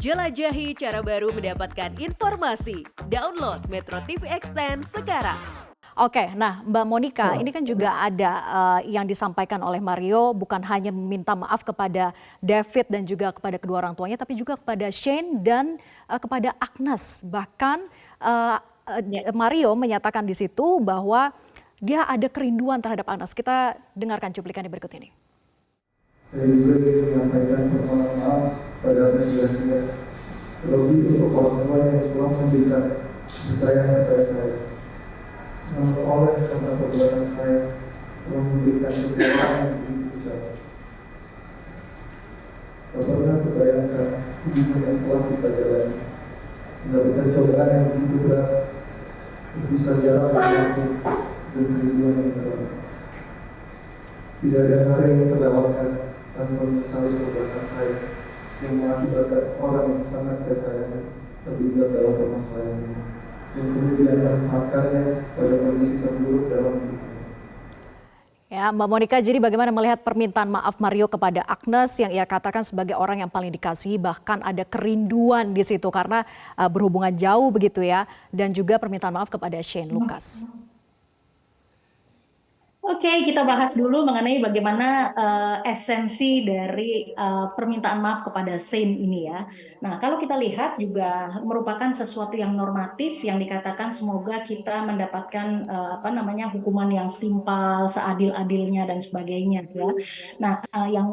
Jelajahi cara baru mendapatkan informasi. Download Metro TV Extend sekarang. Oke, nah Mbak Monica, ini kan juga ada yang disampaikan oleh Mario, bukan hanya meminta maaf kepada David dan juga kepada kedua orang tuanya, tapi juga kepada Shane dan kepada Agnes. Bahkan Mario menyatakan di situ bahwa dia ada kerinduan terhadap Agnes. Kita dengarkan cuplikan di berikut ini. Saya juga ingin menyampaikan permohonan maaf pada media terlebih untuk orang-orang yang telah memberikan kepercayaan kepada saya. Namun oleh karena perbuatan saya telah memberikan kecewa yang begitu besar. Tak pernah terbayangkan hubungan yang telah kita jalani. Mendapatkan cobaan yang begitu berat, berpisah jarak waktu dan kerinduan yang berat. Tidak ada hari yang terlewatkan tanpa menyesali perbuatan saya yang mengakibatkan orang yang sangat saya sayangi terlibat dalam permasalahan ini, yang kemudian menempatkannya pada kondisi terburuk dalam hidupnya. Ya, Mbak Monica, jadi bagaimana melihat permintaan maaf Mario kepada Agnes yang ia katakan sebagai orang yang paling dikasihi, bahkan ada kerinduan di situ karena berhubungan jauh begitu ya, dan juga permintaan maaf kepada Shane Lucas. Oke, kita bahas dulu mengenai bagaimana esensi dari permintaan maaf kepada Shane ini ya. Nah, kalau kita lihat juga merupakan sesuatu yang normatif yang dikatakan semoga kita mendapatkan hukuman yang setimpal, seadil-adilnya dan sebagainya ya. Nah,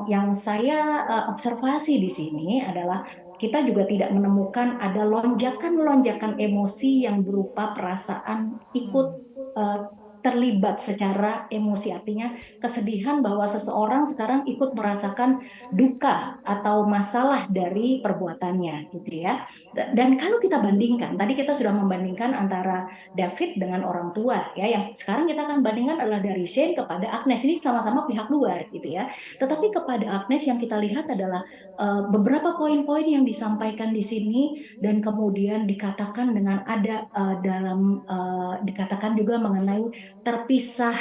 yang saya observasi di sini adalah kita juga tidak menemukan ada lonjakan-lonjakan emosi yang berupa perasaan ikut terlibat secara emosi, artinya kesedihan bahwa seseorang sekarang ikut merasakan duka atau masalah dari perbuatannya gitu ya. Dan kalau kita bandingkan, tadi kita sudah membandingkan antara David dengan orang tua ya, yang sekarang kita akan bandingkan adalah dari Shane kepada Agnes, ini sama-sama pihak luar gitu ya. Tetapi kepada Agnes yang kita lihat adalah beberapa poin-poin yang disampaikan di sini dan kemudian dikatakan dengan ada dikatakan juga mengenai terpisah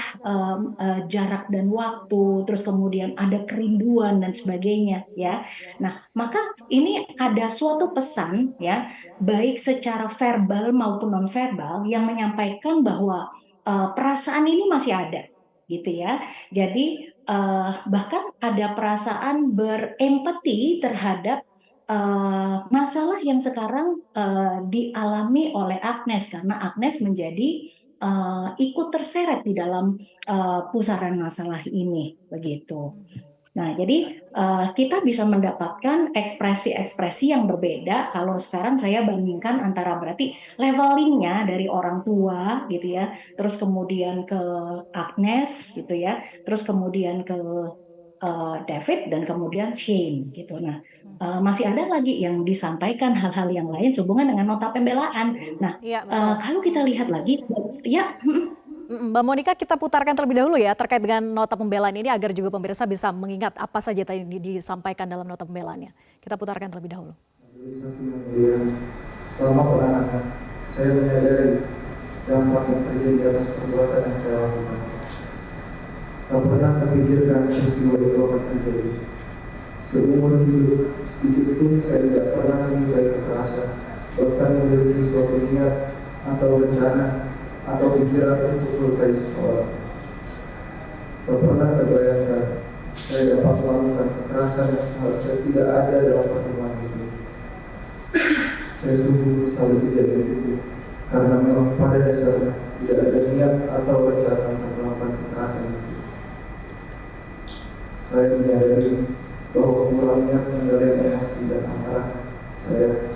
jarak dan waktu, terus kemudian ada kerinduan dan sebagainya ya. Nah, maka ini ada suatu pesan ya, baik secara verbal maupun nonverbal yang menyampaikan bahwa perasaan ini masih ada gitu ya. Jadi bahkan ada perasaan berempati terhadap masalah yang sekarang dialami oleh Agnes, karena Agnes menjadi ikut terseret di dalam pusaran masalah ini begitu. Nah, jadi kita bisa mendapatkan ekspresi-ekspresi yang berbeda kalau sekarang saya bandingkan antara berarti levelingnya dari orang tua gitu ya, terus kemudian ke Agnes gitu ya, terus kemudian ke David dan kemudian Shane gitu. Nah, masih ada lagi yang disampaikan hal-hal yang lain sehubungan dengan nota pembelaan. Nah, Iya, betul. kalau kita lihat lagi, ya. Mbak Monica, kita putarkan terlebih dahulu ya terkait dengan nota pembelaan ini agar juga pemirsa bisa mengingat apa saja tadi disampaikan dalam nota pembelaannya. Kita putarkan terlebih dahulu. Selama penanganan, saya menyadari dampak yang terjadi atas perbuatan yang saya lakukan. Tak pernah terpikirkan peristiwa itu akan terjadi. Seumur hidup, sedikit pun saya tidak pernah menyukai kekerasan, bahkan memiliki suatu niat atau rencana atau pikiran untuk melukai seseorang. Tak pernah terbayangkan saya dapat melakukan kekerasan yang seharusnya tidak ada dalam pertemuan itu. Saya sungguh menyesal kejadian itu, karena memang pada dasarnya tidak ada niat atau rencana untuk melakukan kekerasan itu. Saya menyadari bahwa kurangnya pengendalian emosi dan amarah saya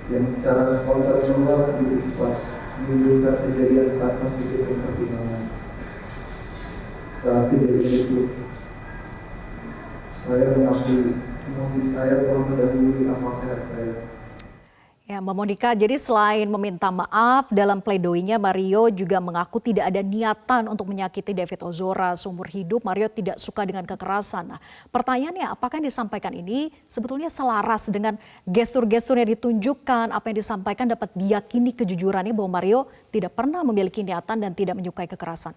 yang secara spontan meluap begitu cepat menimbulkan kejadian tanpa sedikit pertimbangan. Saat kejadian itu, saya mengakui emosi saya telah mendahului akal sehat saya. Ya, Mbak Monica, jadi selain meminta maaf dalam pleidoinya, Mario juga mengaku tidak ada niatan untuk menyakiti David Ozora seumur hidup. Mario tidak suka dengan kekerasan. Nah, pertanyaannya apakah yang disampaikan ini sebetulnya selaras dengan gestur-gestur yang ditunjukkan, apa yang disampaikan dapat diyakini kejujurannya bahwa Mario tidak pernah memiliki niatan dan tidak menyukai kekerasan?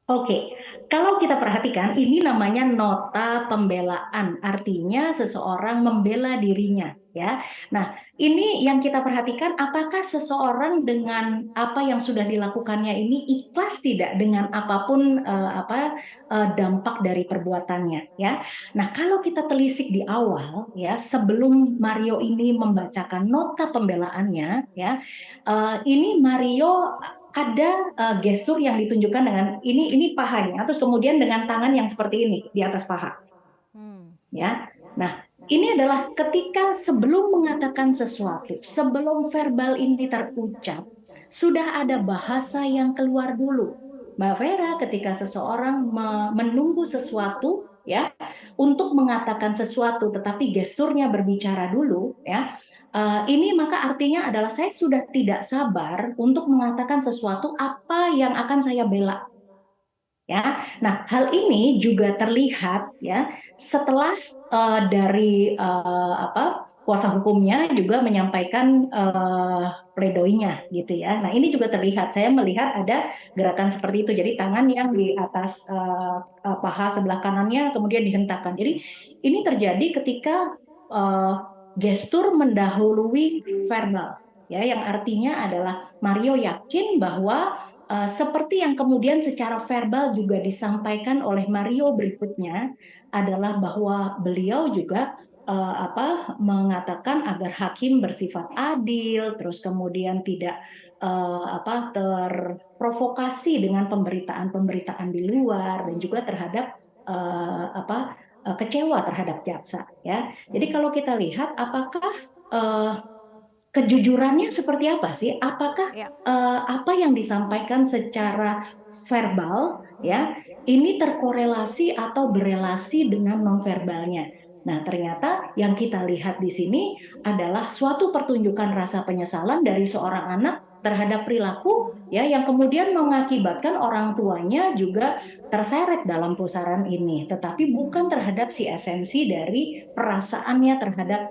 Oke, kalau kita perhatikan ini namanya nota pembelaan, artinya seseorang membela dirinya, ya. Nah, ini yang kita perhatikan apakah seseorang dengan apa yang sudah dilakukannya ini ikhlas tidak dengan apapun dampak dari perbuatannya, ya. Nah, kalau kita telisik di awal, ya, sebelum Mario ini membacakan nota pembelaannya, ya, ini Mario ada gestur yang ditunjukkan dengan ini pahanya, terus kemudian dengan tangan yang seperti ini di atas paha, Hmm. ya. Nah, ini adalah ketika sebelum mengatakan sesuatu, sebelum verbal ini terucap, sudah ada bahasa yang keluar dulu. Mbak Vera, ketika seseorang menunggu sesuatu, ya, untuk mengatakan sesuatu, tetapi gesturnya berbicara dulu, ya, ini maka artinya adalah saya sudah tidak sabar untuk mengatakan sesuatu apa yang akan saya bela, ya. Nah, hal ini juga terlihat, ya, setelah dari kuasa hukumnya juga menyampaikan pledoinya, gitu ya. Nah, ini juga terlihat. Saya melihat ada gerakan seperti itu. Jadi tangan yang di atas paha sebelah kanannya kemudian dihentakkan. Jadi ini terjadi ketika uh, gestur mendahului verbal, ya, yang artinya adalah Mario yakin bahwa seperti yang kemudian secara verbal juga disampaikan oleh Mario berikutnya adalah bahwa beliau juga mengatakan agar hakim bersifat adil, terus kemudian tidak terprovokasi dengan pemberitaan-pemberitaan di luar dan juga terhadap kecewa terhadap jaksa, ya. Jadi kalau kita lihat apakah uh, kejujurannya seperti apa sih? Apakah Ya. apa yang disampaikan secara verbal, ya, ini terkorelasi atau berelasi dengan nonverbalnya? Nah, ternyata yang kita lihat di sini adalah suatu pertunjukan rasa penyesalan dari seorang anak terhadap perilaku, ya, yang kemudian mengakibatkan orang tuanya juga terseret dalam pusaran ini, tetapi bukan terhadap si esensi dari perasaannya terhadap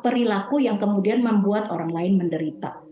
perilaku yang kemudian membuat orang lain menderita.